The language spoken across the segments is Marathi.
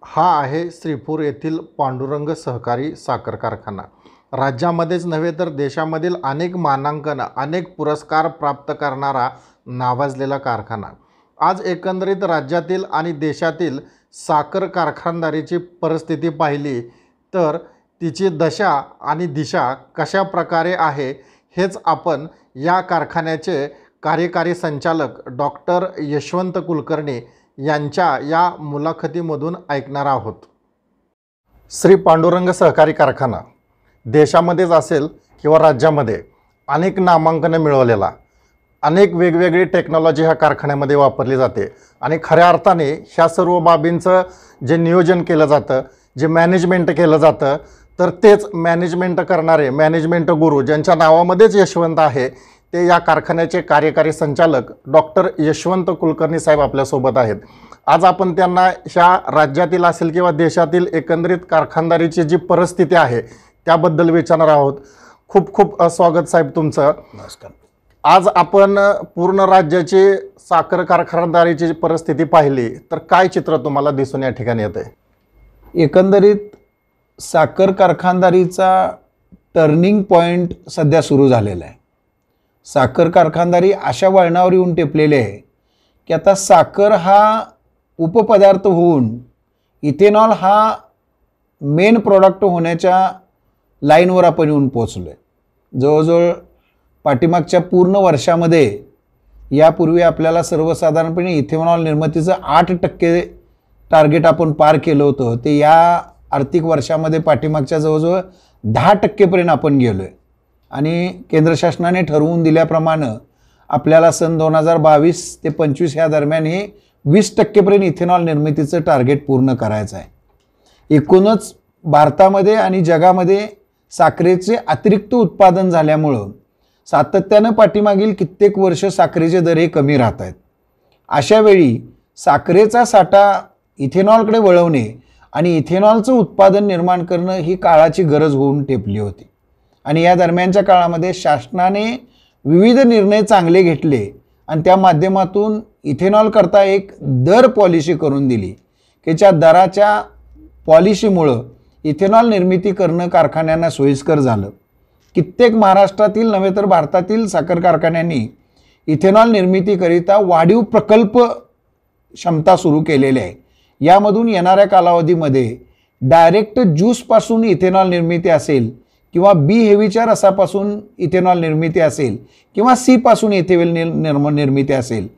हा आहे श्रीपूर येथील पांडुरंग सहकारी साखर कारखाना। राज्यामध्येच नव्हे तर देशामधील अनेक मानांकन, अनेक पुरस्कार प्राप्त करणारा नावाजलेला कारखाना। आज एकंदरीत राज्यातील आणि देशातील साखर कारखानदारीची परिस्थिती पाहिली तर तिची दशा आणि दिशा कशा प्रकारे आहे हेच आपण या कारखान्याचे कार्यकारी संचालक डॉक्टर यशवंत कुलकर्णी यांच्या या मुलाखतीमधून ऐकणार आहोत। श्री पांडुरंग सहकारी कारखाना देशामध्येच असेल किंवा राज्यामध्ये अनेक नामांकन मिळवलेला, अनेक वेगवेगळी टेक्नॉलॉजी ह्या कारखान्यामध्ये वापरली जाते आणि खऱ्या अर्थाने ह्या सर्व बाबींचं जे नियोजन केलं जातं, जे मॅनेजमेंट केलं जातं, तर तेच मॅनेजमेंट करणारे मॅनेजमेंट गुरु ज्यांच्या नावामध्येच यशवंत आहे ते या कारखान्याचे कार्यकारी संचालक डॉक्टर यशवंत कुलकर्णी साहेब आपल्यासोबत आहेत। आज आपण त्यांना ह्या राज्यातील असेल किंवा देशातील एकंदरीत कारखानदारीची जी परिस्थिती आहे त्याबद्दल विचारणार आहोत। खूप खूप स्वागत साहेब तुमचं। नमस्कार। आज आपण पूर्ण राज्याची साखर कारखानदारीची परिस्थिती पाहिली तर काय चित्र तुम्हाला दिसून या ठिकाणी येते? एकंदरीत साखर कारखानदारीचा टर्निंग पॉइंट सध्या सुरू झालेला आहे। साखर कारखानदारी अशा वळणावर येऊन टेपलेली आहे की आता साखर हा उपपदार्थ होऊन इथेनॉल हा मेन प्रॉडक्ट होण्याच्या लाईनवर आपण येऊन पोचलो आहे। जवळजवळ पाठीमागच्या पूर्ण वर्षामध्ये यापूर्वी आपल्याला सर्वसाधारणपणे इथेनॉल निर्मितीचं 8% टार्गेट आपण पार केलं होतं, ते या आर्थिक वर्षामध्ये पाठीमागच्या जवळजवळ 10% आपण गेलो आहे आणि केंद्र शासनाने ठरवून दिल्याप्रमाणे आपल्याला सन 2022 ते 25 या दरम्यान हे 20% इथेनॉल निर्मितीचं टार्गेट पूर्ण करायचं आहे। एकूणच भारतामध्ये आणि जगामध्ये साखरेचे अतिरिक्त उत्पादन झाल्यामुळं सातत्यानं पाठीमागील कित्येक वर्ष साखरेचे दर हे कमी राहत आहेत। अशावेळी साखरेचा साठा इथेनॉलकडे वळवणे आणि इथेनॉलचं उत्पादन निर्माण करणं ही काळाची गरज होऊन टेपली होती आणि या दरम्यानच्या काळामध्ये शासनाने विविध निर्णय चांगले घेतले आणि त्या माध्यमातून इथेनॉल करता एक दर पॉलिसी करून दिली की ज्या दराच्या पॉलिसीमुळं इथेनॉल निर्मिती करणं कारखान्यांना सोयीस्कर झालं। कित्येक महाराष्ट्रातील नव्हे तर भारतातील साखर कारखान्यांनी इथेनॉल निर्मितीकरिता वाढीव प्रकल्प क्षमता सुरू केलेले आहे। यामधून येणाऱ्या कालावधीमध्ये डायरेक्ट ज्यूसपासून इथेनॉल निर्मिती असेल किंवा बी हेवीच्या रसापासून इथेनॉल निर्मिती असेल किंवा सी पासून इथेनॉल निर्मिती असेल,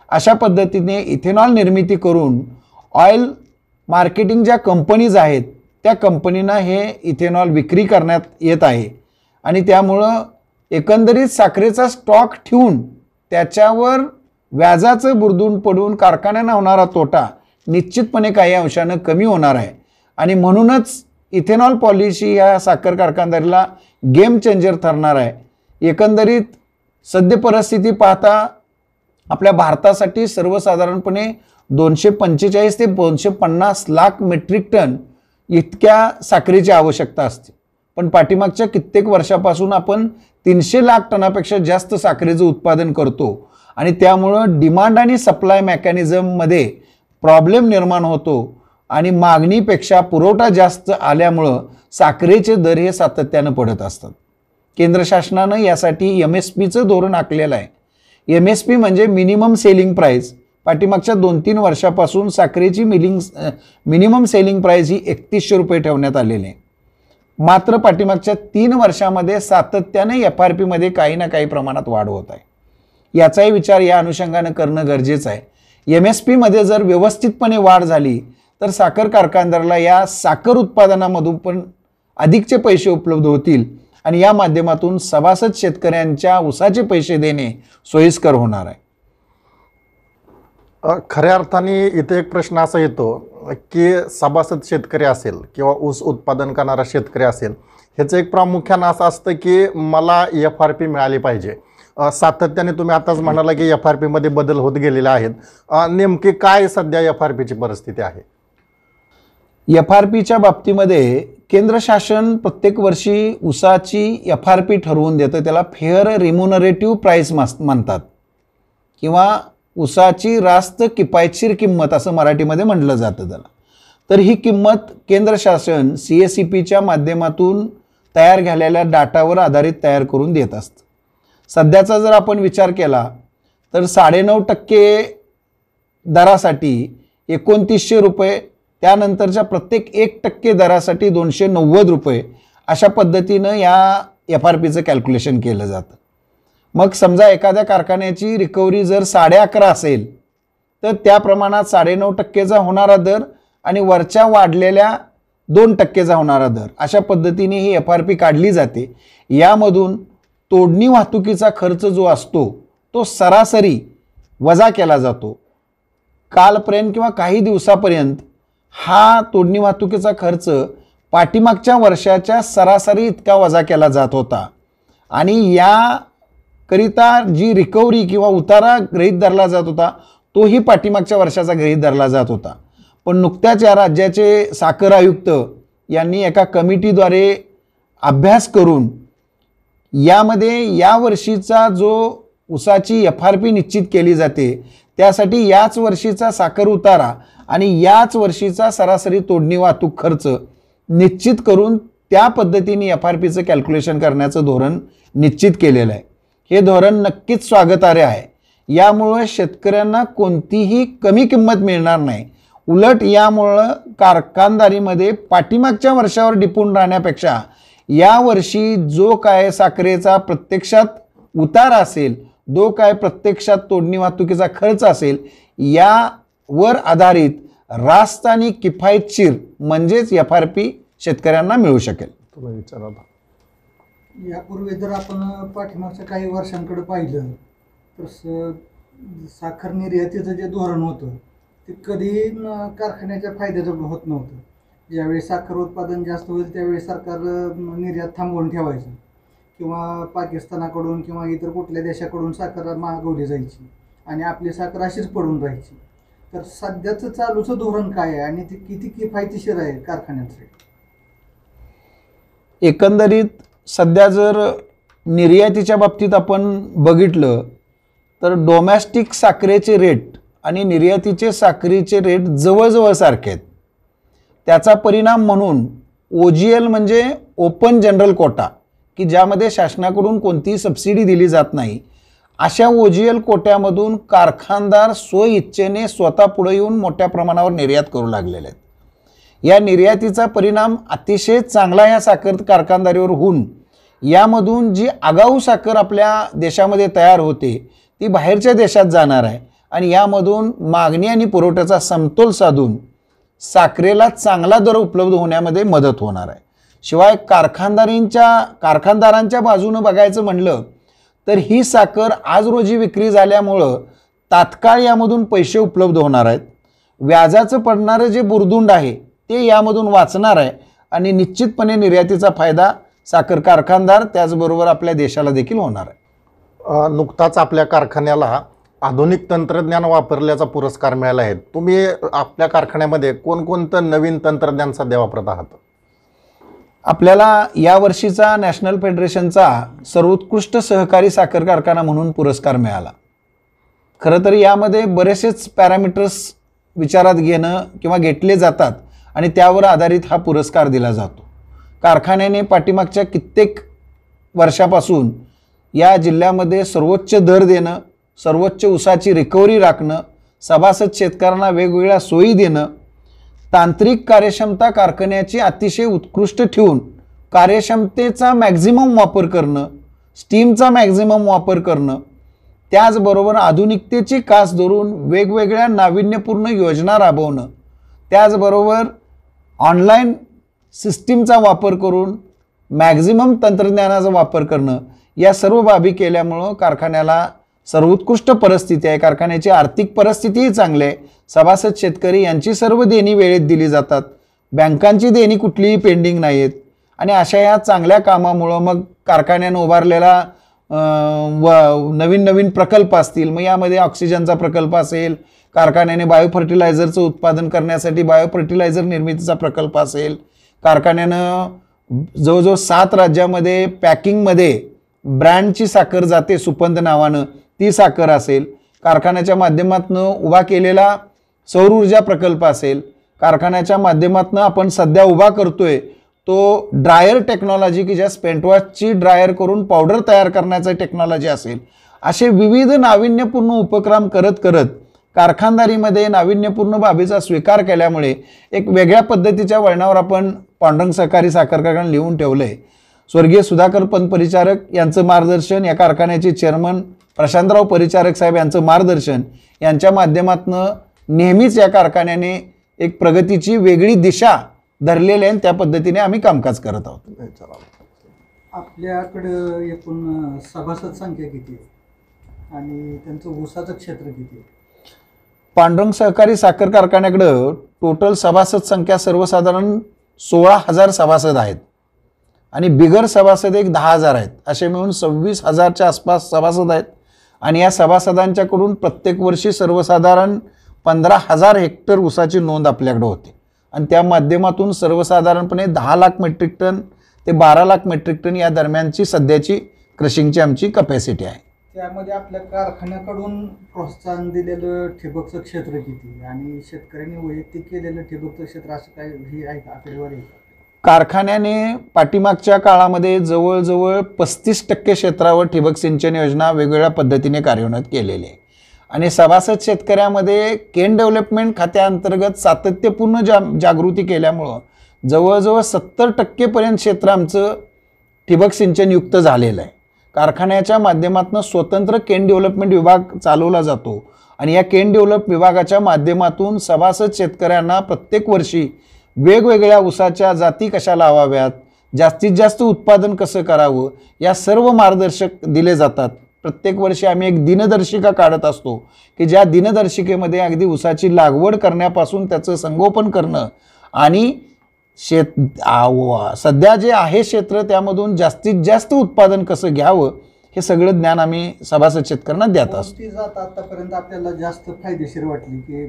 अशा पद्धतीने इथेनॉल निर्मिती करून ऑइल मार्केटिंग ज्या कंपनीज आहेत त्या कंपनींना हे इथेनॉल विक्री करण्यात येत आहे आणि त्यामुळं एकंदरीत साखरेचा स्टॉक ठेवून त्याच्यावर व्याजाचं बुरदून पडून कारखान्यांना होणारा तोटा निश्चितपणे काही अंशानं कमी होणार आहे आणि म्हणूनच इथेनॉल पॉलिसी या साखर कारखानदारीला गेम चेंजर ठरणार आहे। एकंदरीत सद्य परिस्थिती पाहता आपल्या भारतासाठी सर्वसाधारणपणे 245 ते 250 लाख मेट्रिक टन इतक्या साखरेची आवश्यकता असते, पण पाठीमागच्या कित्येक वर्षापासून आपण 300 लाख टनापेक्षा जास्त साखरेचं उत्पादन करतो आणि त्यामुळं डिमांड आणि सप्लाय मेकॅनिझममध्ये प्रॉब्लेम निर्माण होतो आणि मागणीपेक्षा पुरवठा जास्त आल्यामुळं साखरेचे दर हे सातत्यानं पडत असतात। केंद्र शासनानं यासाठी MSPचं धोरण आखलेलं आहे। MSP म्हणजे मिनिमम सेलिंग प्राईस। पाठीमागच्या 2-3 वर्षापासून साखरेची मिनिमम सेलिंग प्राईस ही 3100 रुपये ठेवण्यात आलेली आहे। मात्र पाठीमागच्या 3 वर्षामध्ये सातत्याने FRP मध्ये काही ना काही प्रमाणात वाढ होत आहे। याचाही विचार या अनुषंगानं करणं गरजेचं आहे। MSP मध्ये जर व्यवस्थितपणे वाढ झाली तर साखर कारखानदाराला या साखर उत्पादनामधून पण अधिकचे पैसे उपलब्ध होतील आणि या माध्यमातून सभासद शेतकऱ्यांच्या ऊसाचे पैसे देणे सोयीस्कर होणार आहे। खऱ्या अर्थाने इथे एक प्रश्न असा येतो की सभासद शेतकरी असेल किंवा ऊस उत्पादन करणारा शेतकरी असेल, ह्याचं एक प्रामुख्यानं असं असतं की मला FRP मिळाली पाहिजे। सातत्याने तुम्ही आताच म्हणाला की FRP मध्ये बदल होत गेलेले आहेत, नेमके काय सध्या FRPची परिस्थिती आहे? FRPच्या बाबतीमध्ये केंद्र शासन प्रत्येक वर्षी ऊसाची FRP ठरवून देतं, त्याला फेअर रिम्युनरेटिव्ह प्राईस म्हणतात किंवा ऊसाची रास्त किफायतशीर किंमत असं मराठीमध्ये म्हटलं जातं त्याला। तर ही किंमत केंद्र शासन CACPच्या माध्यमातून तयार झालेल्या डाटावर आधारित तयार करून देत असतं. सध्याचा जर आपण विचार केला तर 9.5% दरासाठी 2900 रुपये, त्यानंतरच्या प्रत्येक 1% दरासाठी 290 रुपये अशा पद्धतीनं या FRPचं कॅल्क्युलेशन केलं जातं. मग समजा एखाद्या कारखान्याची रिकव्हरी जर 11.5 असेल तर त्या प्रमाणात 9.5%चा होणारा दर आणि वरच्या वाढलेल्या 2%चा होणारा दर अशा पद्धतीने ही FRP काढली जाते. यामधून तोडणी वाहतुकीचा खर्च जो असतो तो सरासरी वजा केला जातो. कालपर्यंत किंवा काही दिवसापर्यंत हा तोडणी वाहतुकीचा खर्च पाठीमागच्या वर्षाच्या सरासरी इतका वजा केला जात होता आणि याकरिता जी रिकव्हरी किंवा उतारा गृहीत धरला जात होता तोही पाठीमागच्या वर्षाचा गृहीत धरला जात होता. पण नुकत्याच या राज्याचे साखर आयुक्त यांनी एका कमिटीद्वारे अभ्यास करून यामध्ये या वर्षीचा जो ऊसाची FRP निश्चित केली जाते त्यासाठी याच वर्षीचा साखर उतारा आणि याच वर्षीचा सरासरी तोडणी वाहतूक खर्च निश्चित करून त्या पद्धतीने FRPचं कॅल्क्युलेशन करण्याचं धोरण निश्चित केलेलं आहे. हे धोरण नक्कीच स्वागतार्ह आहे. यामुळे शेतकऱ्यांना कोणतीही कमी किंमत मिळणार नाही. उलट यामुळं कारखानदारीमध्ये पाठीमागच्या वर्षावर डिपून राहण्यापेक्षा यावर्षी जो काय साखरेचा प्रत्यक्षात उतार असेल, जो काय प्रत्यक्षात तोडणी वाहतुकीचा खर्च असेल, यावर आधारित रास्त आणि किफायतशीर म्हणजेच FRP शेतकऱ्यांना मिळू शकेल. तुम्ही विचारा. यापूर्वी जर आपण पाठीमागच्या काही वर्षांकडे पाहिलं तर साखर निर्यातीचं जे धोरण होतं ते कधी कारखान्याच्या फायद्याचं होत नव्हतं. ज्यावेळी साखर उत्पादन जास्त होईल त्यावेळी सरकार निर्यात थांबवून ठेवायचं किंवा पाकिस्तानाकडून किंवा इतर कुठल्या देशाकडून साखर मागवली जायची आणि आपली साखर अशीच पडून राहायची. तर सध्याचं चालूचं धोरण काय आहे आणि ते किती किफायतशीर आहे कारखान्यांसाठी? एकंदरीत सध्या जर निर्यातीच्या बाबतीत आपण बघितलं तर डोमॅस्टिक साखरेचे रेट आणि निर्यातीचे साखरेचे रेट जवळजवळ सारखे आहेत. त्याचा परिणाम म्हणून OGL म्हणजे ओपन जनरल कोटा, की ज्यामध्ये शासनाकडून कोणतीही सबसिडी दिली जात नाही, अशा OGL कोट्यामधून कारखानदार स्वइच्छेने स्वतः पुढे येऊन मोठ्या प्रमाणावर निर्यात करू लागलेले आहेत. या निर्यातीचा परिणाम अतिशय चांगला या साखर कारखानदारीवर होऊन यामधून जी आगाऊ साखर आपल्या देशामध्ये तयार होते ती बाहेरच्या देशात जाणार आहे आणि यामधून मागणी आणि पुरवठ्याचा समतोल साधून साखरेला चांगला दर उपलब्ध होण्यामध्ये मदत होणार आहे. शिवाय कारखानदारांच्या बाजूनं बघायचं म्हणलं तर ही साखर आज रोजी विक्री झाल्यामुळं तात्काळ यामधून पैसे उपलब्ध होणार आहेत. व्याजाचं पडणारं जे बुरदुंड आहे ते यामधून वाचणार आहे आणि निश्चितपणे निर्यातीचा फायदा साखर कारखानदार त्याचबरोबर आपल्या देशाला देखील होणार आहे. नुकताच आपल्या कारखान्याला आधुनिक तंत्रज्ञान वापरल्याचा पुरस्कार मिळाला आहे. तुम्ही आपल्या कारखान्यामध्ये कोणकोणतं नवीन तंत्रज्ञान सध्या वापरत आहात? आपल्याला यावर्षीचा नॅशनल फेडरेशनचा सर्वोत्कृष्ट सहकारी साखर कारखाना म्हणून पुरस्कार मिळाला. खरं तर यामध्ये बरेचसेच पॅरामीटर्स विचारात घेणं किंवा घेतले जातात आणि त्यावर आधारित हा पुरस्कार दिला जातो. कारखान्याने पाठीमागच्या कित्येक वर्षापासून या जिल्ह्यामध्ये सर्वोच्च दर देणं, सर्वोच्च ऊसाची रिकव्हरी राखणं, सभासद शेतकऱ्यांना वेगवेगळ्या सोयी देणं, तांत्रिक कार्यक्षमता कारखान्याची अतिशय उत्कृष्ट ठेवून कार्यक्षमतेचा मॅक्झिमम वापर करणं, स्टीमचा मॅक्झिमम वापर करणं, त्याचबरोबर आधुनिकतेची कास धरून वेगवेगळ्या नाविन्यपूर्ण योजना राबवणं, त्याचबरोबर ऑनलाईन सिस्टीमचा वापर करून मॅक्झिमम तंत्रज्ञानाचा वापर करणं, या सर्व बाबी केल्यामुळं कारखान्याला सर्वोत्कृष्ट परिस्थिती आहे. कारखान्याची आर्थिक परिस्थितीही चांगली आहे. सभासद शेतकरी यांची सर्व देणी वेळेत दिली जातात. बँकांची देणी कुठलीही पेंडिंग नाही आहेत आणि अशा या चांगल्या कामामुळं मग कारखान्यानं उभारलेला नवीन नवीन प्रकल्प असतील, मग यामध्ये ऑक्सिजनचा प्रकल्प असेल, कारखान्याने बायोफर्टिलायझरचं उत्पादन करण्यासाठी बायोफर्टिलायझर निर्मितीचा प्रकल्प असेल, कारखान्यानं जवळजवळ 7 राज्यामध्ये पॅकिंगमध्ये ब्रँडची साखर जाते सुपंत नावानं, ती साखर असेल, कारखान्याच्या माध्यमातून उभा केलेला सौर ऊर्जा प्रकल्प असेल, कारखान्याच्या माध्यमातून आपण सध्या उभा करतोय तो ड्रायर टेक्नॉलॉजी, की ज्या स्पेंटवॉशची ड्रायर करून पावडर तयार करण्याचं टेक्नॉलॉजी असेल, असे विविध नाविन्यपूर्ण उपक्रम करत करत कारखानदारीमध्ये नाविन्यपूर्ण बाबीचा स्वीकार केल्यामुळे एक वेगळ्या पद्धतीच्या वळणावर आपण पांडुरंग सहकारी साखर कारखाना लिहून ठेवलं आहे. स्वर्गीय सुधाकर पंत परिचारक यांचं मार्गदर्शन, या कारखान्याचे चेअरमन प्रशांतराव परिचारक साहेब यांचं मार्गदर्शन यांच्या माध्यमातून नेहमीच या कारखान्याने एक प्रगतीची वेगळी दिशा धरलेली आहे. त्या पद्धतीने आम्ही कामकाज करत आहोत. आपल्याकडं एकूण सभासद संख्या किती आहे आणि त्यांचं ऊसाचं क्षेत्र किती आहे? पांडुरंग सहकारी साखर कारखान्याकडं टोटल सभासद संख्या सर्वसाधारण 16,000 सभासद आहेत आणि बिगर सभासद एक 10,000 आहेत. असे मिळून 26,000च्या आसपास सभासद आहेत आणि या सभासदांच्याकडून प्रत्येक वर्षी सर्वसाधारण 15,000 हेक्टर ऊसाची नोंद आपल्याकडे होते आणि त्या माध्यमातून सर्वसाधारणपणे 10 लाख मेट्रिक टन ते 12 लाख मेट्रिक टन या दरम्यानची सध्याची क्रशिंगची आमची कपॅसिटी आहे. त्यामध्ये आपल्या कारखान्याकडून प्रोत्साहन दिलेलं ठिबकचं क्षेत्र किती आणि शेतकऱ्यांनी वैयक्तिक केलेलं ठिबकचं क्षेत्र असं काय हे आहे का, आकडेवारी आहे का? कारखान्याने पाठीमागच्या काळामध्ये जवळजवळ 35% क्षेत्रावर ठिबक सिंचन योजना वेगवेगळ्या पद्धतीने कार्यान्वित केलेली आहे आणि सभासद शेतकऱ्यामध्ये केन डेव्हलपमेंट खात्याअंतर्गत सातत्यपूर्ण जागृती केल्यामुळं जवळजवळ 70% क्षेत्र आमचं ठिबक सिंचनयुक्त झालेलं आहे. कारखान्याच्या माध्यमातून स्वतंत्र केन डेव्हलपमेंट विभाग चालवला जातो आणि या केन डेव्हलप विभागाच्या माध्यमातून सभासद शेतकऱ्यांना प्रत्येक वर्षी वेगवेगळ्या ऊसाच्या जाती कशा लावाव्यात, जास्तीत जास्त उत्पादन कसं करावं, या सर्व मार्गदर्शक दिले जातात. प्रत्येक वर्षी आम्ही एक दिनदर्शिका काढत असतो की ज्या दिनदर्शिकेमध्ये अगदी ऊसाची लागवड करण्यापासून त्याचं संगोपन करणं आणि सध्या जे आहे क्षेत्र त्यामधून जास्तीत जास्त उत्पादन कसं घ्यावं हे सगळं ज्ञान आम्ही सभासद शेतकऱ्यांना देत असतो. कोणती जात आतापर्यंत आपल्याला जास्त फायदेशीर वाटली की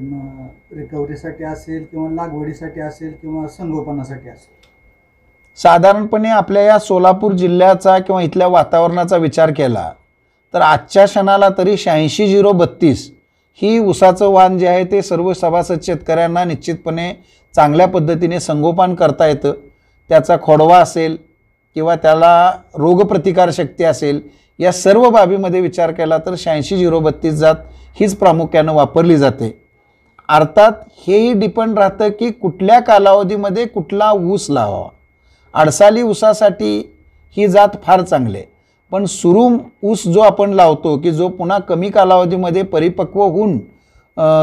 रिकव्हरीसाठी असेल किंवा लागवडीसाठी असेल किंवा संगोपनासाठी असेल? साधारणपणे आपल्या या सोलापूर जिल्ह्याचा किंवा इथल्या वातावरणाचा विचार केला तर आजच्या क्षणाला तरी 86-032 ही ऊसाचं वाण जे आहे ते सर्व सभासद शेतकऱ्यांना निश्चितपणे चांगल्या पद्धतीने संगोपन करता येतं. त्याचा खोडवा असेल किंवा त्याला रोगप्रतिकारशक्ती असेल, या सर्व बाबीमध्ये विचार केला तर 86-032 जात हीच प्रामुख्यानं वापरली जाते. अर्थात हेही डिपेंड राहतं की कुठल्या कालावधीमध्ये कुठला ऊस लावावा. अडसाली ऊसासाठी ही जात फार चांगली आहे, पण सुरूम ऊस जो आपण लावतो की जो पुन्हा कमी कालावधीमध्ये परिपक्व होऊन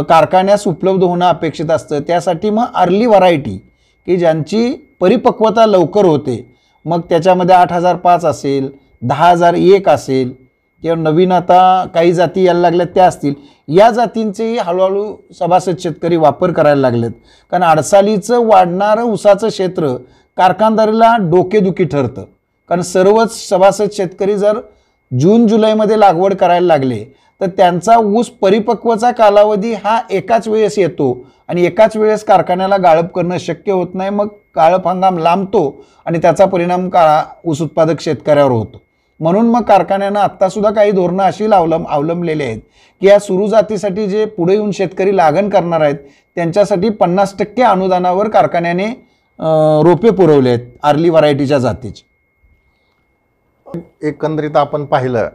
कारखान्यास उपलब्ध होणं अपेक्षित असतं, त्यासाठी मग अर्ली व्हरायटी की ज्यांची परिपक्वता लवकर होते, मग त्याच्यामध्ये 8,005 असेल, 10,001 असेल किंवा नवीन आता काही जाती यायला लागल्यात त्या असतील, या जातींचेही हळूहळू सभासद शेतकरी वापर करायला लागलेत. कारण अडसालीचं वाढणारं ऊसाचं क्षेत्र कारखानदारीला डोकेदुखी ठरतं. कारण सर्वच सभासद शेतकरी जर जून जुलैमध्ये लागवड करायला लागले तर त्यांचा ऊस परिपक्वचा कालावधी हा एकाच वेळेस येतो आणि एकाच वेळेस कारखान्याला गाळप करणं शक्य होत नाही. मग गाळप हंगाम लांबतो आणि त्याचा परिणाम ऊस उत्पादक शेतकऱ्यावर होतो. म्हणून मग कारखान्यानं आत्तासुद्धा काही धोरणं अशी अवलंबलेली आहेत की या सुरू जातीसाठी जे पुढे येऊन शेतकरी लागण करणार आहेत त्यांच्यासाठी 50% अनुदानावर कारखान्याने रोपे पुरवले आहेत अर्ली व्हरायटीच्या जातीची. एकंदरीत आपण पाहिलं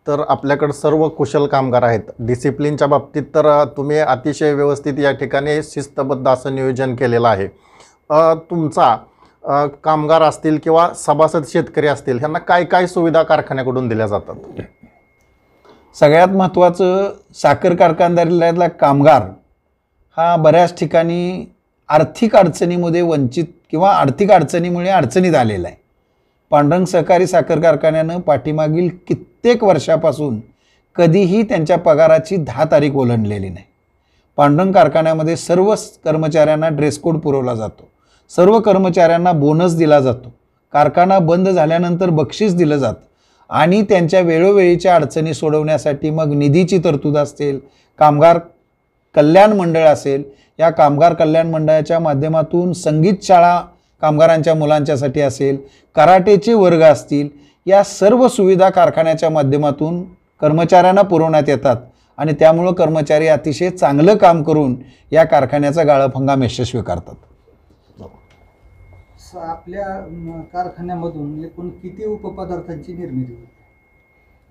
तर आपल्याकडे सर्व कुशल कामगार आहेत. डिसिप्लिनच्या बाबतीत तर तुम्ही अतिशय व्यवस्थित या ठिकाणी शिस्तबद्ध असं नियोजन केलेलं आहे. तुमचा कामगार असतील किंवा सभासद शेतकरी असतील ह्यांना काय काय सुविधा कारखान्याकडून दिल्या जातात? सगळ्यात महत्त्वाचं, साखर कारखानदारीला कामगार हा बऱ्याच ठिकाणी आर्थिक अडचणीमध्ये वंचित किंवा आर्थिक अडचणीमुळे अडचणीत आलेला आहे. पांडुरंग सहकारी साखर कारखान्यानं पाठीमागील कित्येक वर्षापासून कधीही त्यांच्या पगाराची 10 तारीख ओलांडलेली नाही. पांडुरंग कारखान्यामध्ये सर्व कर्मचाऱ्यांना ड्रेस कोड पुरवला जातो, सर्व कर्मचाऱ्यांना बोनस दिला जातो, कारखाना बंद झाल्यानंतर बक्षीस दिलं जातं आणि त्यांच्या वेळोवेळीच्या अडचणी सोडवण्यासाठी मग निधीची तरतूद असेल, कामगार कल्याण मंडळ असेल, या कामगार कल्याण मंडळाच्या माध्यमातून संगीत शाळा कामगारांच्या मुलांच्यासाठी असेल, कराटेचे वर्ग असतील, या सर्व सुविधा कारखान्याच्या माध्यमातून कर्मचाऱ्यांना पुरवण्यात येतात आणि त्यामुळं कर्मचारी अतिशय चांगलं काम करून या कारखान्याचा गाळप हंगाम यशस्वी करतात. आपल्या कारखान्यामधून एकूण किती उपपदार्थांची निर्मिती होते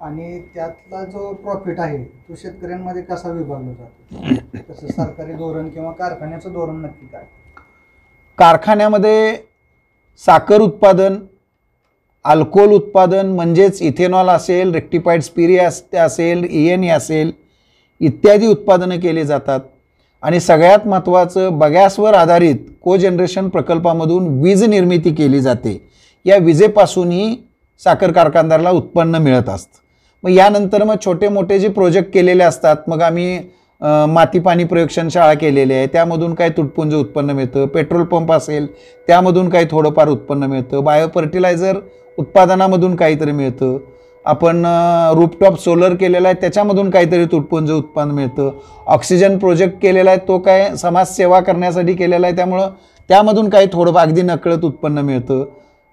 आणि त्यातला जो प्रॉफिट आहे तो शेतकऱ्यांमध्ये कसा विभागला जातो? तसं सरकारी धोरण किंवा कारखान्याचं धोरण नक्की काय? कारखान्यामध्ये साखर उत्पादन, अल्कोहोल उत्पादन म्हणजेच इथेनॉल असेल, रेक्टिफाईड स्पिरियस असेल, ENA असेल इत्यादी उत्पादनं केली जातात. आणि सगळ्यात महत्त्वाचं बगॅसवर आधारित कोजनरेशन प्रकल्पामधून वीज निर्मिती केली जाते. या विजेपासूनही साखर कारखानदाराला उत्पन्न मिळत असतं. मग यानंतर मग छोटे मोठे जे प्रोजेक्ट केलेले असतात, मग आम्ही माती पाणी प्रयोगशाळा केलेली आहे, त्यामधून काही तुटपुंज उत्पन्न मिळतं. पेट्रोल पंप असेल त्यामधून काही थोडंफार उत्पन्न मिळतं. बायो फर्टिलायझर उत्पादनामधून काहीतरी मिळतं. आपण रूफटॉप सोलर केलेला आहे त्याच्यामधून काहीतरी तुटपुंज उत्पन्न मिळतं. ऑक्सिजन प्रोजेक्ट केलेला आहे तो काय समाजसेवा करण्यासाठी केलेला आहे, त्यामुळं त्यामधून काही थोडं अगदी नकळत उत्पन्न मिळतं.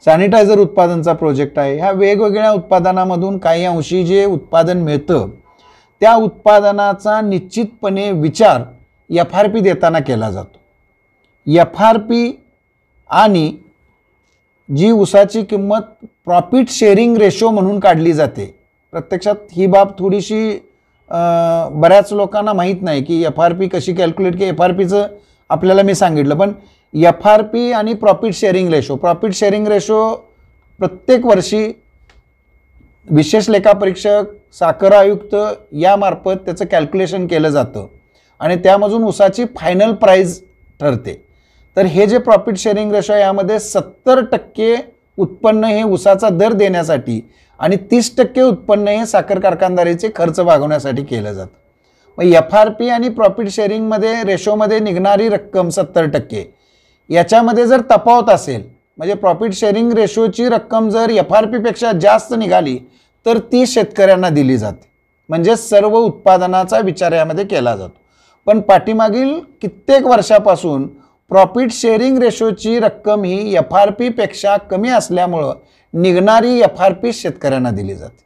सॅनिटायझर उत्पादनचा प्रोजेक्ट आहे. ह्या वेगवेगळ्या उत्पादनामधून काही अंशी जे उत्पादन मिळतं त्या उत्पादनाचा निश्चितपणे विचार FRP देताना केला जातो. FRP आणि जी ऊसाची किंमत प्रॉफिट शेअरिंग रेशो म्हणून काढली जाते. प्रत्यक्षात ही बाब थोडीशी बऱ्याच लोकांना माहीत नाही की FRP कशी कॅल्क्युलेट की FRPचं आपल्याला मी सांगितलं, पण FRP आणि प्रॉफिट शेअरिंग रेशो प्रत्येक वर्षी विशेष लेखापरीक्षक, साखर आयुक्त यामार्फत त्याचं कॅल्क्युलेशन केलं जातं आणि त्यामधून ऊसाची फायनल प्राईज ठरते. तर हे जे प्रॉफिट शेअरिंग रेशो आहे यामध्ये 70% उत्पन्न हे ऊसाचा दर देण्यासाठी आणि 30% उत्पन्न हे साखर कारखानदारीचे खर्च भागवण्यासाठी केलं जातं. मग FRP आणि प्रॉफिट शेअरिंगमध्ये रेशोमध्ये निघणारी रक्कम 70%, याच्यामध्ये जर तफावत असेल म्हणजे प्रॉफिट शेअरिंग रेशोची रक्कम जर FRPपेक्षा जास्त निघाली तर ती शेतकऱ्यांना दिली जाते. म्हणजे सर्व उत्पादनाचा विचार यामध्ये केला जातो. पण पाठीमागील कित्येक वर्षापासून प्रॉफिट शेअरिंग रेशोची रक्कम ही FRPपेक्षा कमी असल्यामुळं निघणारी FRP शेतकऱ्यांना दिली जाते.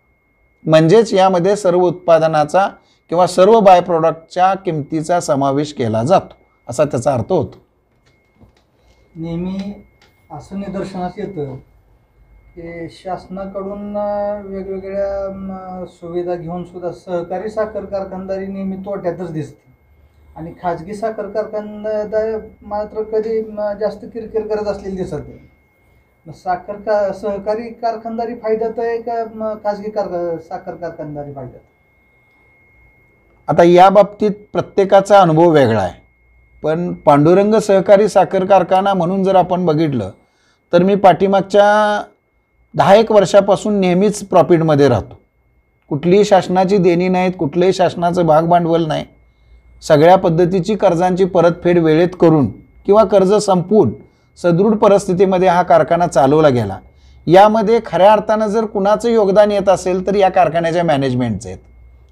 म्हणजेच यामध्ये सर्व उत्पादनाचा किंवा सर्व बाय प्रॉडक्टच्या किमतीचा समावेश केला जातो असा त्याचा अर्थ होतो. नेहमी असं निदर्शनास येतं की शासनाकडून वेगवेगळ्या सुविधा घेऊन सुद्धा सहकारी साखर कारखानदारी नेहमी तोट्यातच दिसते आणि खाजगी साखर कारखानदार मात्र कधी जास्त किरकिर करत असलेली दिसत नाही. सहकारी कारखानदारी फायद्यात आहे का खाजगी साखर कारखानदारी फायद्यात? आता या बाबतीत प्रत्येकाचा अनुभव वेगळा आहे. पण पांडुरंग सहकारी साखर कारखाना म्हणून जर आपण बघितलं तर मी पाठीमागच्या 10-1 वर्षापासून नेहमीच प्रॉफिटमध्ये राहतो. कुठलीही शासनाची देणी नाहीत, कुठलंही शासनाचं भागभांडवल नाही. सगळ्या पद्धतीची कर्जांची परतफेड वेळेत करून किंवा कर्ज संपवून सदृढ परिस्थितीमध्ये हा कारखाना चालवला गेला. यामध्ये खऱ्या अर्थानं जर कुणाचं योगदान येत असेल तर या कारखान्याच्या मॅनेजमेंटचं आहेत.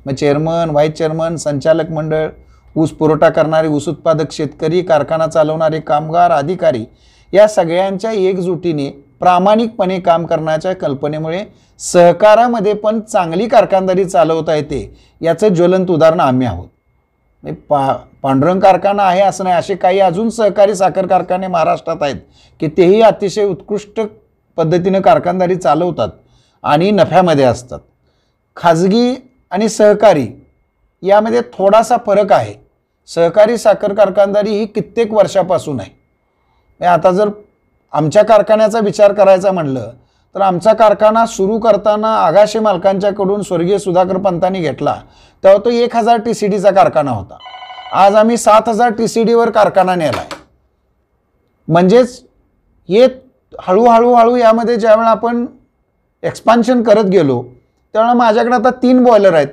मग चेअरमन, व्हाईस चेअरमन, संचालक मंडळ, ऊस पुरवठा करणारे ऊस उत्पादक शेतकरी, कारखाना चालवणारे कामगार, अधिकारी या सगळ्यांच्या एकजुटीने प्रामाणिकपणे काम करण्याच्या कल्पनेमुळे सहकारामध्ये पण चांगली कारखानदारी चालवता येते. याचं ज्वलंत उदाहरण आम्ही आहोत. पांडुरंग कारखाना आहे असं नाही, असे काही अजून सहकारी साखर कारखाने महाराष्ट्रात आहेत की तेही अतिशय उत्कृष्ट पद्धतीनं कारखानदारी चालवतात आणि नफ्यामध्ये असतात. खाजगी आणि सहकारी यामध्ये थोडासा फरक आहे. सहकारी साखर कारखानदारी ही कित्येक वर्षापासून आहे. आता जर आमच्या कारखान्याचा विचार करायचा म्हणलं तर आमचा कारखाना सुरू करताना आगाशे मालकांच्याकडून स्वर्गीय सुधाकर पंतांनी घेतला तेव्हा तो 1000 TCDचा कारखाना होता. आज आम्ही 7000 TCDवर कारखाना नेला आहे. म्हणजेच हे हळूहळू यामध्ये ज्यावेळेला आपण एक्सपान्शन करत गेलो त्यावेळेला माझ्याकडे आता 3 बॉयलर आहेत.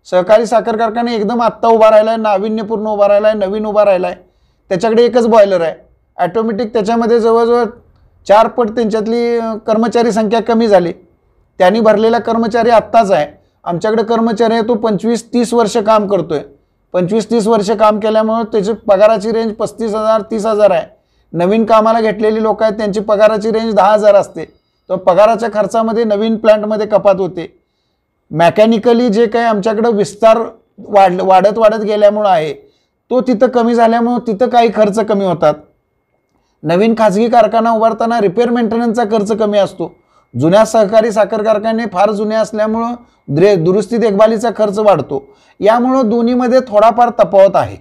सहकारी साखर कारखाना एकदम आत्ता उभा राहिला आहे, नाविन्यपूर्ण उभा राहिला आहे, नवीन उभा राहिला आहे. त्याच्याकडे एकच बॉयलर आहे ॲटोमॅटिक. त्याच्यामध्ये जवळजवळ 4 पट त्यांच्यातली कर्मचारी संख्या कमी झाली. त्यांनी भरलेला कर्मचारी आत्ताच आहे. आमच्याकडे कर्मचारी आहे तो 25-30 वर्ष काम करतोय. 25-30 वर्ष काम केल्यामुळे त्याची पगाराची रेंज 35,000-30,000 आहे. नवीन कामाला घेतलेली लोक आहेत त्यांची पगाराची रेंज 10,000 असते. तर पगाराच्या खर्चामध्ये नवीन प्लांटमध्ये कपात होते. मॅकॅनिकली जे काही आमच्याकडं विस्तार वाढत वाढत गेल्यामुळं आहे, तो तिथं कमी झाल्यामुळं तिथं काही खर्च कमी होतात. नवीन खाजगी कारखाना उभारताना रिपेअर मेंटेनन्सचा खर्च कमी असतो. जुन्या सहकारी साखर कारखाने फार जुने असल्यामुळं दुरुस्ती देखभालीचा खर्च वाढतो. यामुळं दोन्हीमध्ये थोडाफार तफावत आहे.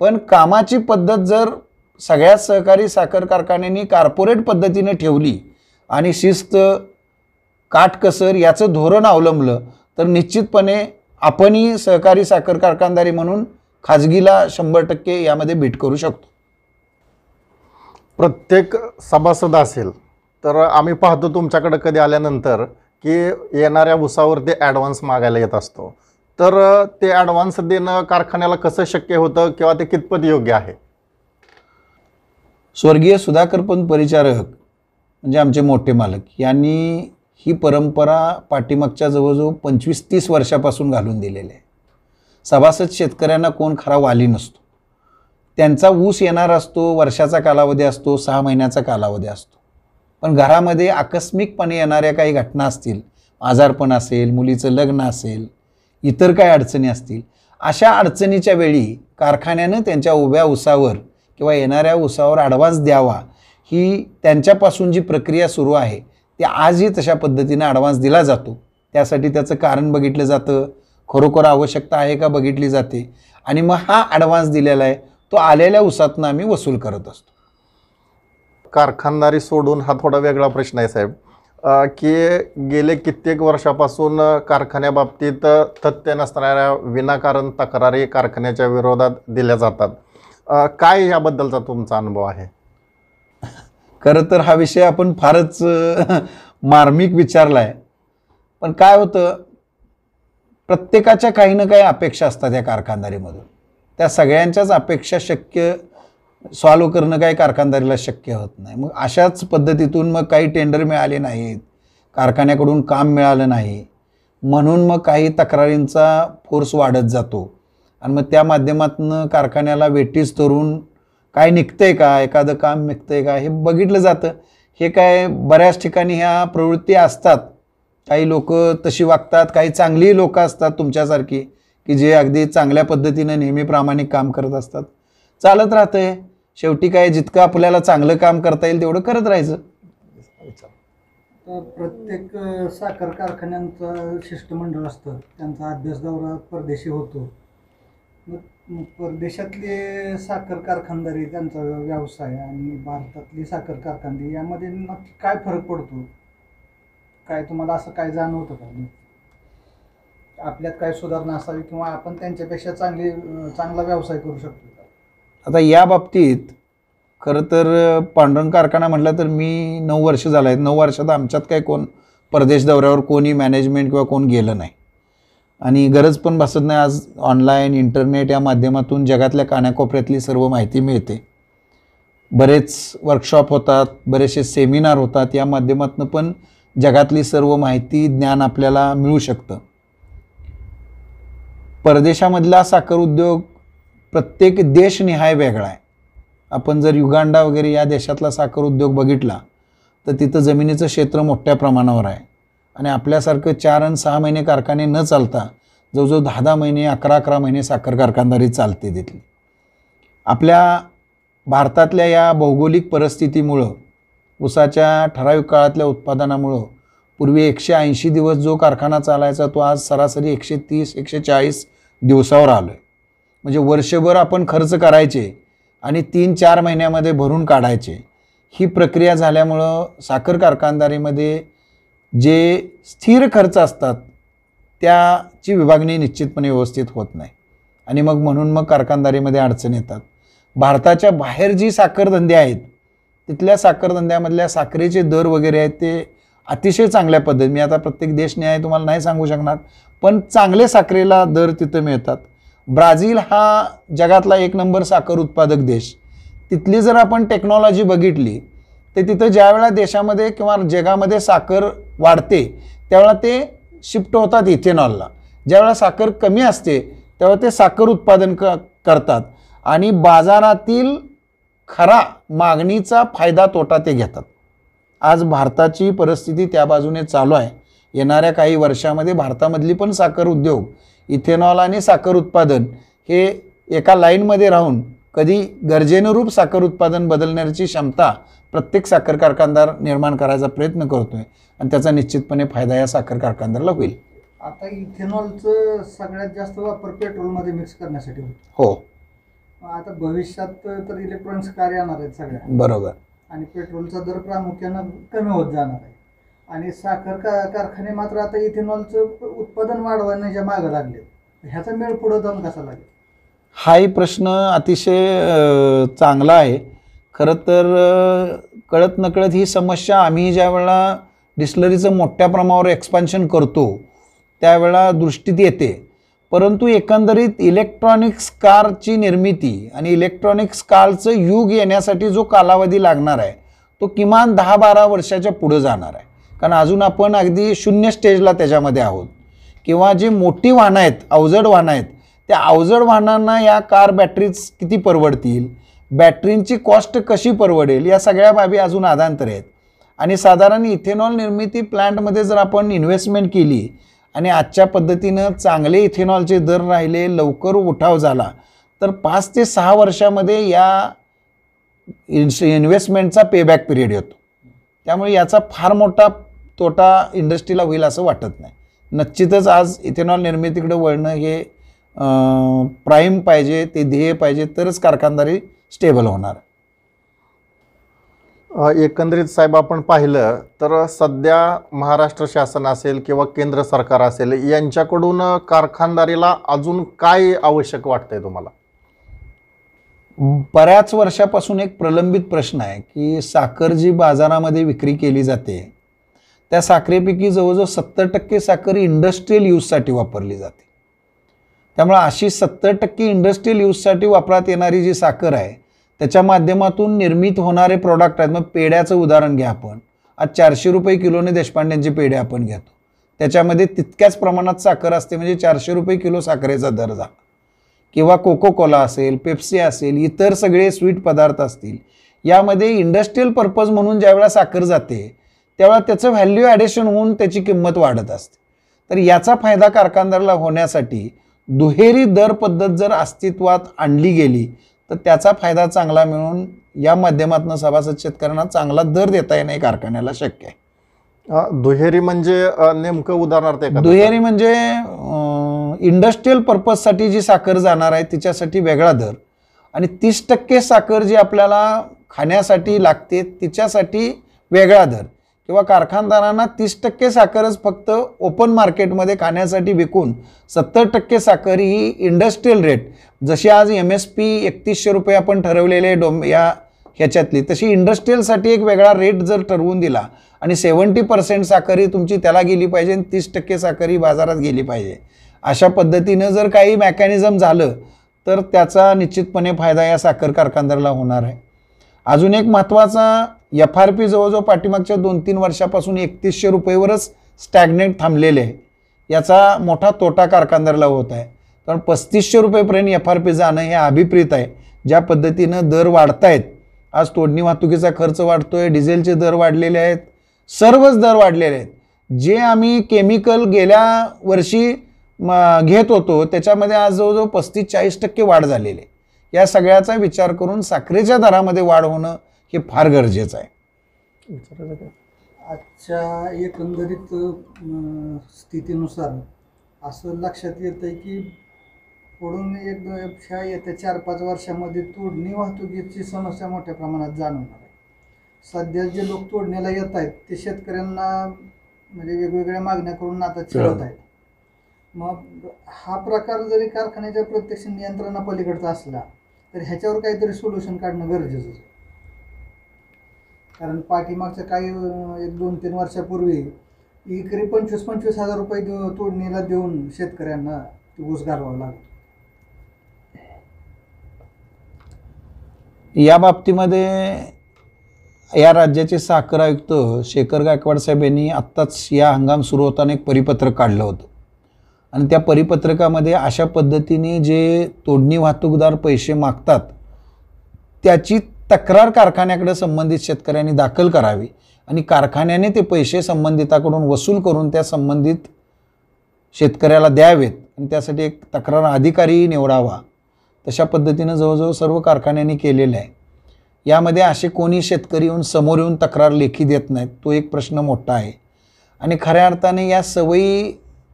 पण कामाची पद्धत जर सगळ्याच सहकारी साखर कारखान्यांनी कॉर्पोरेट पद्धतीने ठेवली आणि शिस्त काटकसर याचं धोरण अवलंबलं तर निश्चितपणे आपणही सहकारी साखर कारखानदारी म्हणून खाजगीला 100% यामध्ये बीट करू शकतो. प्रत्येक सभासद असेल तर आम्ही पाहतो तुमच्याकडे कधी आल्यानंतर की येणाऱ्या उसावरती ॲडव्हान्स मागायला येत असतो. तर ते ॲडव्हान्स देणं कारखान्याला कसं शक्य होतं किंवा ते कितपत योग्य आहे? स्वर्गीय सुधाकरपंत परिचारक म्हणजे आमचे मोठे मालक यांनी ही परंपरा पाठीमागच्या जवळजवळ 25-30 वर्षापासून घालून दिलेली आहे. सभासद शेतकऱ्यांना कोण खरा वाली नसतो. त्यांचा ऊस येणार असतो, वर्षाचा कालावधी असतो, 6 महिन्याचा कालावधी असतो. पण घरामध्ये आकस्मिकपणे येणाऱ्या काही घटना असतील, आजारपण असेल, मुलीचं लग्न असेल, इतर काही अडचणी असतील, अशा अडचणीच्या वेळी कारखान्यानं त्यांच्या उभ्या ऊसावर किंवा येणाऱ्या ऊसावर ॲडव्हान्स द्यावा, ही त्यांच्यापासून जी प्रक्रिया सुरू आहे ती आजही तशा पद्धतीनं ॲडव्हान्स दिला जातो. त्यासाठी त्याचं कारण बघितलं जातं, खरोखर आवश्यकता आहे का बघितली जाते आणि मग हा ॲडव्हान्स दिलेला आहे तो आलेल्या ऊसातनं आम्ही वसूल करत असतो. कारखानदारी सोडून हा थोडा वेगळा प्रश्न आहे साहेब, की गेले कित्येक वर्षापासून कारखान्याबाबतीत तथ्य नसणाऱ्या विनाकारण तक्रारी कारखान्याच्या विरोधात दिल्या जातात. काय याबद्दलचा तुमचा अनुभव आहे? खरं तर हा विषय आपण फारच मार्मिक विचारला आहे. पण काय होतं, प्रत्येकाच्या काही ना काही अपेक्षा असतात या कारखानदारीमधून. त्या सगळ्यांच्याच अपेक्षा सॉल्व करणं काही कारखानदारीला शक्य होत नाही. मग अशाच पद्धतीतून मग काही टेंडर मिळाले नाहीत, कारखान्याकडून काम मिळालं नाही, म्हणून मग काही तक्रारींचा फोर्स वाढत जातो आणि मग त्या माध्यमातून कारखान्याला वेटीस धरून काय निघतंय का, एखादं काम निघतंय का हे बघितलं जातं. हे काय बऱ्याच ठिकाणी ह्या प्रवृत्ती असतात. काही लोक तशी वागतात, काही चांगली लोक असतात तुमच्यासारखी की जे अगदी चांगल्या पद्धतीनं नेहमी प्रामाणिक काम करत असतात. चालत राहतंय. शेवटी काय जितकं आपल्याला चांगलं काम करता येईल तेवढं करत राहायचं. तर प्रत्येक साखर कारखान्यांचं शिष्टमंडळ असतं, त्यांचा अभ्यास दौरा परदेशी होतो. मग परदेशातले साखर कारखानदारी त्यांचा व्यवसाय आणि भारतातली साखर कारखानदारी यामध्ये नक्की काय फरक पडतो? काय तुम्हाला असं काय जाणवतं का? आपल्यात काय सुधारणा असावी किंवा आपण त्यांच्यापेक्षा चांगला व्यवसाय करू शकतो का? आता या बाबतीत खरं तर पांडुरंग कारखाना म्हटलं तर मी 9 वर्ष झालं आहेत. 9 वर्षात आमच्यात काय कोण परदेश दौऱ्यावर कोणी मॅनेजमेंट किंवा कोण गेलं नाही आणि गरज पण भासत नाही. आज ऑनलाईन इंटरनेट या माध्यमातून जगातल्या कानाकोपऱ्यातली सर्व माहिती मिळते. बरेच वर्कशॉप होतात, बरेचसे सेमिनार होतात, या माध्यमातून पण जगातली सर्व माहिती ज्ञान आपल्याला मिळू शकतं. परदेशामधला साखर उद्योग प्रत्येक देशनिहाय वेगळा आहे. आपण जर युगांडा वगैरे या देशातला साखर उद्योग बघितला तर तिथं जमिनीचं क्षेत्र मोठ्या प्रमाणावर आहे आणि आपल्यासारखं 4 आणि 6 महिने कारखाने न चालता जवळजवळ 10-10 महिने 11-11 महिने साखर कारखानदारी चालते तिथली. आपल्या भारतातल्या या भौगोलिक परिस्थितीमुळं ऊसाच्या ठराविक काळातल्या उत्पादनामुळं पूर्वी 180 दिवस जो कारखाना चालायचा तो आज सरासरी 130-140 दिवसावर आलो आहे. म्हणजे वर्षभर आपण खर्च करायचे आणि 3-4 महिन्यामध्ये भरून काढायचे. ही प्रक्रिया झाल्यामुळं साखर कारखानदारीमध्ये जे स्थिर खर्च असतात त्याची विभागणी निश्चितपणे व्यवस्थित होत नाही आणि म्हणून मग कारखानदारीमध्ये अडचण येतात. भारताच्या बाहेर जी साखरधंदे आहेत तिथल्या साखरधंद्यामधल्या साखरेचे दर वगैरे आहेत ते अतिशय चांगल्या पद्धती, मी आता प्रत्येक देशनिहाय तुम्हाला नाही सांगू शकणार, पण चांगले साखरेला दर तिथं मिळतात. ब्राझील हा जगातला 1 नंबर साखर उत्पादक देश. तिथली जर आपण टेक्नॉलॉजी बघितली तर तिथं ज्यावेळा देशामध्ये किंवा जगामध्ये साखर वाढते त्यावेळा ते शिफ्ट होतात इथेनॉलला. ज्यावेळा साखर कमी असते तेव्हा ते साखर उत्पादन करतात आणि बाजारातील खरा मागणीचा फायदा तोटा ते घेतात. आज भारताची परिस्थिती त्या बाजूने चालू आहे. येणाऱ्या काही वर्षामध्ये भारतामधली पण साखर उद्योग इथेनॉल आणि साखर उत्पादन हे एका लाईनमध्ये राहून कधी गरजेनुरूप साखर उत्पादन बदलण्याची क्षमता प्रत्येक साखर कारखानदार निर्माण करायचा प्रयत्न करतोय आणि त्याचा निश्चितपणे फायदा या साखर कारखानदाराला होईल. आता इथेनॉलचं सगळ्यात जास्त वापर पेट्रोलमध्ये मिक्स करण्यासाठी होतो. हो, आता भविष्यात तर इलेक्ट्रॉनिक्स कार येणार आहेत सगळ्या, बरोबर. आणि पेट्रोलचा दर प्रामुख्यानं कमी होत जाणार आहे. आणि साखर कारखाने मात्र आता इथेनॉलचं उत्पादन वाढवण्याच्या मागं लागले. ह्याचा मेळ पुढे जाऊन कसा लागेल? हाही प्रश्न अतिशय चांगला आहे. खरं तर कळत नकळत ही समस्या आम्ही ज्या वेळेला डिस्लरीचं मोठ्या प्रमाणावर एक्सपान्शन करतो त्यावेळेला दृष्टीत येते. परंतु एकंदरीत इलेक्ट्रॉनिक्स कारची निर्मिती आणि इलेक्ट्रॉनिक्स कारचं युग येण्यासाठी जो कालावधी लागणार आहे तो किमान 10-12 वर्षाच्या पुढं जाणार आहे. कारण अजून आपण अगदी शून्य स्टेजला त्याच्यामध्ये आहोत. किंवा जी मोठी वाहनं आहेत, अवजड वाहनं आहेत, त्या अवजड वाहनांना या कार बॅटरीज किती परवडतील, बॅटरींची कॉस्ट कशी परवडेल, या सगळ्या बाबी अजून अधांतर आहेत. आणि साधारण इथेनॉल निर्मिती प्लांटमध्ये जर आपण इन्व्हेस्टमेंट केली आणि आजच्या पद्धतीनं चांगले इथेनॉलचे दर राहिले, लवकर उठाव झाला, तर 5 ते 6 वर्षामध्ये या इन्व्हेस्टमेंटचा पेबॅक पिरियड येतो. त्यामुळे याचा फार मोठा तोटा इंडस्ट्रीला होईल असं वाटत नाही. निश्चितच आज इथेनॉल निर्मितीकडे वळणं हे प्राईम पाहिजे, ते ध्येय पाहिजे, तरच कारखानदारी स्टेबल होणार. एकंदरीत साहेब आपण पाहिलं तर सध्या महाराष्ट्र शासन असेल किंवा केंद्र सरकार असेल यांच्याकडून कारखानदारीला अजून काय आवश्यक वाटतंय तुम्हाला? बऱ्याच वर्षापासून एक प्रलंबित प्रश्न आहे की साखर जी बाजारामध्ये विक्री केली जाते त्या साखरेपैकी जवळजवळ 70% साखर इंडस्ट्रीयल यूजसाठी वापरली जाते. त्यामुळे अशी 70% इंडस्ट्रीयल यूजसाठी वापरात येणारी जी साखर आहे त्याच्या माध्यमातून निर्मित होणारे प्रॉडक्ट आहेत. मग पेढ्याचं उदाहरण घ्या आपण. आज 400 रुपये किलोने देशपांड्यांचे पेढे आपण घेतो, त्याच्यामध्ये तितक्याच प्रमाणात साखर असते, म्हणजे 400 रुपये किलो साखरेचा दर झाला. किंवा कोको कोला असेल, पेप्सी असेल, इतर सगळे स्वीट पदार्थ असतील, यामध्ये इंडस्ट्रीयल पर्पज म्हणून ज्यावेळेला साखर जाते त्यावेळेला त्याचं व्हॅल्यू ॲडिशन होऊन त्याची किंमत वाढत असते. तर याचा फायदा कारखानदाराला होण्यासाठी दुहेरी दर पद्धत जर अस्तित्वात आणली गेली तर त्याचा फायदा चांगला मिळून या माध्यमातून सभासद शेतकऱ्यांना चांगला दर देता येणे कारखान्याला शक्य आहे. दुहेरी म्हणजे नेमकं उदाहरणार्थ एखादं? दुहेरी म्हणजे इंडस्ट्रीयल पर्पजसाठी जी साखर जाणार आहे तिच्यासाठी वेगळा दर, आणि 30% साखर जी आपल्याला खाण्यासाठी लागते तिच्यासाठी वेगळा दर. किंवा कारखानदारांना 30% साखरच फक्त ओपन मार्केटमध्ये खाण्यासाठी विकून 70% साखर ही इंडस्ट्रीयल रेट, जशी आज MSP 3100 रुपये आपण ठरवलेले या ह्याच्यातली, तशी इंडस्ट्रीयलसाठी एक वेगळा रेट जर ठरवून दिला आणि 70% साखर ही तुमची त्याला गेली पाहिजे आणि 30% साखर ही बाजारात गेली पाहिजे, अशा पद्धतीनं जर काही मेकॅनिझम झालं तर त्याचा निश्चितपणे फायदा या साखर कारखानदाराला होणार आहे. अजून एक महत्त्वाचा, FRP जवळजवळ पाठीमागच्या 2-3 वर्षापासून 3100 रुपयेवरच स्टॅग्नेट थांबलेले आहे. याचा मोठा तोटा कारखानदाराला होत आहे. कारण 3500 रुपयेपर्यंत FRP जाणं हे अभिप्रेत आहे. ज्या पद्धतीनं दर वाढत आहेत, आज तोडणी वाहतुकीचा खर्च वाढतोय, डिझेलचे दर वाढलेले आहेत, सर्वच दर वाढलेले आहेत. जे आम्ही केमिकल गेल्या वर्षी घेत होतो त्याच्यामध्ये आज जवळजवळ 35-40% वाढ झालेली आहे. या सगळ्याचा विचार करून साखरेच्या दरामध्ये वाढ होणं हे फार गरजेचं आहे. आजच्या एकंदरीत स्थितीनुसार असं लक्षात येतं की पुढून येत्या 4-5 वर्षामध्ये तोडणी वाहतुकीची समस्या मोठ्या प्रमाणात जाणवणार आहे. सध्या जे लोक तोडणीला येत आहेत ते शेतकऱ्यांना म्हणजे वेगवेगळ्या मागण्या करून आता छळत आहेत. मग हा प्रकार जरी कारखान्याच्या प्रत्यक्ष नियंत्रणापलीकडचा असला तर ह्याच्यावर काहीतरी सोल्युशन काढणं गरजेचं आहे. कारण पाठीमागच्या काही 1-2-3 वर्षापूर्वी एकरी 25-25 हजार रुपये तोडणीला देऊन शेतकऱ्यांना ऊस घालवावा लागला. या बाबतीमध्ये या राज्याचे साखर आयुक्त शेखर गायकवाड साहेब यांनी आत्ताच या हंगाम सुरू होताना एक परिपत्रक काढलं होतं आणि त्या परिपत्रकामध्ये अशा पद्धतीने जे तोडणी वाहतूकदार पैसे मागतात त्याची तक्रार कारखान्याकडे संबंधित शेतकऱ्यांनी दाखल करावी आणि कारखान्याने ते पैसे संबंधिताकडून वसूल करून त्या संबंधित शेतकऱ्याला द्यावेत आणि त्यासाठी एक तक्रार अधिकारीही निवडावा, तशा पद्धतीनं जवळजवळ सर्व कारखान्यांनी केलेलं आहे. यामध्ये असे कोणी शेतकरी येऊन समोर येऊन तक्रार लेखी देत नाहीत, तो एक प्रश्न मोठा आहे. आणि खऱ्या अर्थाने या सवयी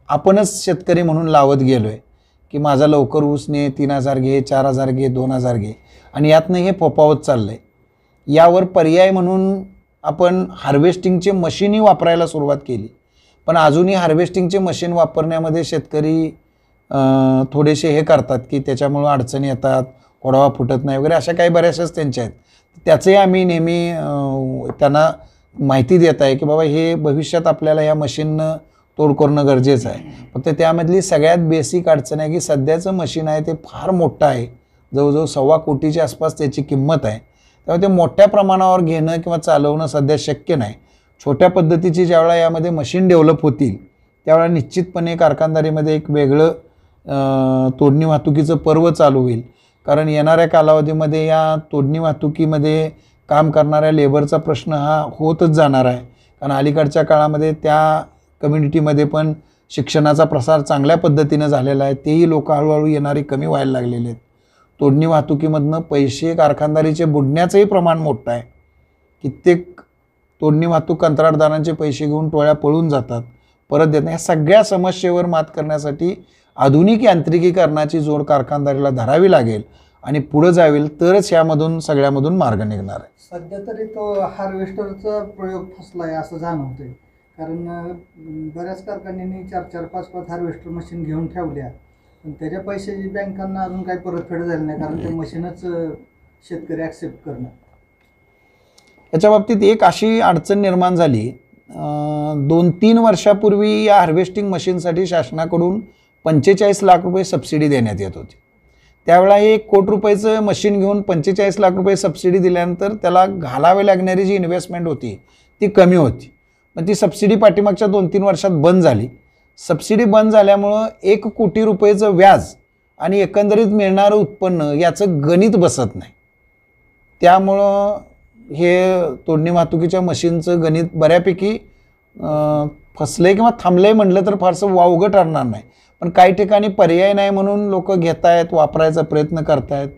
आपणच शेतकरी म्हणून लावत गेलो आहे की माझा लवकर ऊस ने 3000 घे, 4000 घे, 2000 घे, आणि यातनं हे फोपावत चाललं आहे. यावर पर्याय म्हणून आपण हार्वेस्टिंगचे मशीनही वापरायला सुरुवात केली, पण अजूनही हार्वेस्टिंगचे मशीन वापरण्यामध्ये शेतकरी थोडेसे हे करतात की त्याच्यामुळं अडचणी येतात, कोडावा फुटत नाही वगैरे, अशा काही बऱ्याचशाच त्यांच्या आहेत. त्याचंही आम्ही नेहमी त्यांना माहिती देत आहे की बाबा हे भविष्यात आपल्याला ह्या मशीननं तोड करणं गरजेचं आहे. फक्त त्यामधली सगळ्यात बेसिक अडचण आहे की सध्याचं मशीन आहे ते फार मोठं आहे, जवळजवळ 1.25 कोटीच्या आसपास त्याची किंमत आहे. त्यामुळे ते मोठ्या प्रमाणावर घेणं किंवा चालवणं सध्या शक्य नाही. छोट्या पद्धतीची ज्यावेळेला यामध्ये मशीन डेव्हलप होतील त्यावेळेला निश्चितपणे कारखानदारीमध्ये एक वेगळं तोडणी वाहतुकीचं पर्व चालू होईल. कारण येणाऱ्या कालावधीमध्ये या तोडणी वाहतुकीमध्ये काम करणाऱ्या लेबरचा प्रश्न हा होतच जाणार आहे. कारण अलीकडच्या काळामध्ये त्या कम्युनिटीमध्ये पण शिक्षणाचा प्रसार चांगल्या पद्धतीनं झालेला आहे, तेही लोक हळूहळू येणारे कमी व्हायला लागलेले आहेत. तोडणी वाहतुकीमधनं पैसे कारखानदारीचे बुडण्याचंही प्रमाण मोठं आहे. कित्येक तोडणी वाहतूक कंत्राटदारांचे पैसे घेऊन टोळ्या पळून जातात, परत देत नाही. ह्या सगळ्या समस्येवर मात करण्यासाठी आधुनिक यांत्रिकीकरणाची जोड कारखानदारीला धरावी लागेल आणि पुढे जावेल, तरच यामधून सगळ्यामधून मार्ग निघणार आहे. सध्या तरी तो हार्वेस्टरचा प्रयोग फसला आहे असं जाणवतंय. कारण बऱ्याच कारखान्यांनी 4-4, 5-5 हार्वेस्टर मशीन घेऊन ठेवल्या, पण त्याच्या पैशाची बँकांना अजून काही परतफेड झाली नाही, कारण ते मशीनच शेतकरी ॲक्सेप्ट करणं. याच्या बाबतीत एक अशी अडचण निर्माण झाली, 2-3 वर्षापूर्वी या हार्वेस्टिंग मशीनसाठी शासनाकडून 45 लाख रुपये सबसिडी देण्यात येत होती. त्यावेळेला 1 कोटी रुपयाचं मशीन घेऊन 45 लाख रुपये सबसिडी दिल्यानंतर त्याला घालावी लागणारी जी इन्व्हेस्टमेंट होती ती कमी होती. पण ती सबसिडी पाठीमागच्या 2-3 वर्षात बंद झाली. सबसिडी बंद झाल्यामुळं 1 कोटी रुपयेचं व्याज आणि एकंदरीत मिळणारं उत्पन्न याचं गणित बसत नाही. त्यामुळं हे तोडणी वाहतुकीच्या मशीनचं गणित बऱ्यापैकी फसलंय किंवा थांबलंय म्हटलं तर फारसं वावगं ठरणार नाही. पण काही ठिकाणी पर्याय नाही म्हणून लोक घेत आहेत, वापरायचा प्रयत्न करतायत.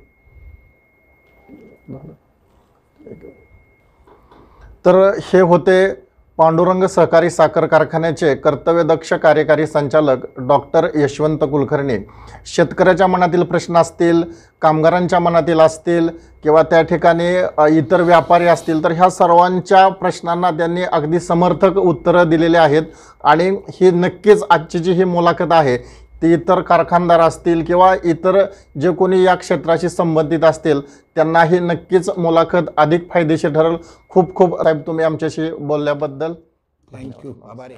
तर हे होते पांडुरंग सहकारी साखर कारखान्याचे कर्तव्यदक्ष कार्यकारी संचालक डॉक्टर यशवंत कुलकर्णी. शेतकऱ्याच्या मनातील प्रश्न असतील, कामगारांच्या मनातील असतील किंवा त्या ठिकाणी इतर व्यापारी असतील, तर ह्या सर्वांच्या प्रश्नांना त्यांनी अगदी समर्थक उत्तरं दिलेली आहेत. आणि ही नक्कीच आजची जी ही मुलाखत आहे ती इतर कारखानदार असतील किंवा इतर जे कोणी या क्षेत्राशी संबंधित असतील त्यांनाही नक्कीच मुलाखत अधिक फायदेशीर ठरेल. खूप खूप साहेब तुम्ही आमच्याशी बोलल्याबद्दल थँक्यू, आभारी.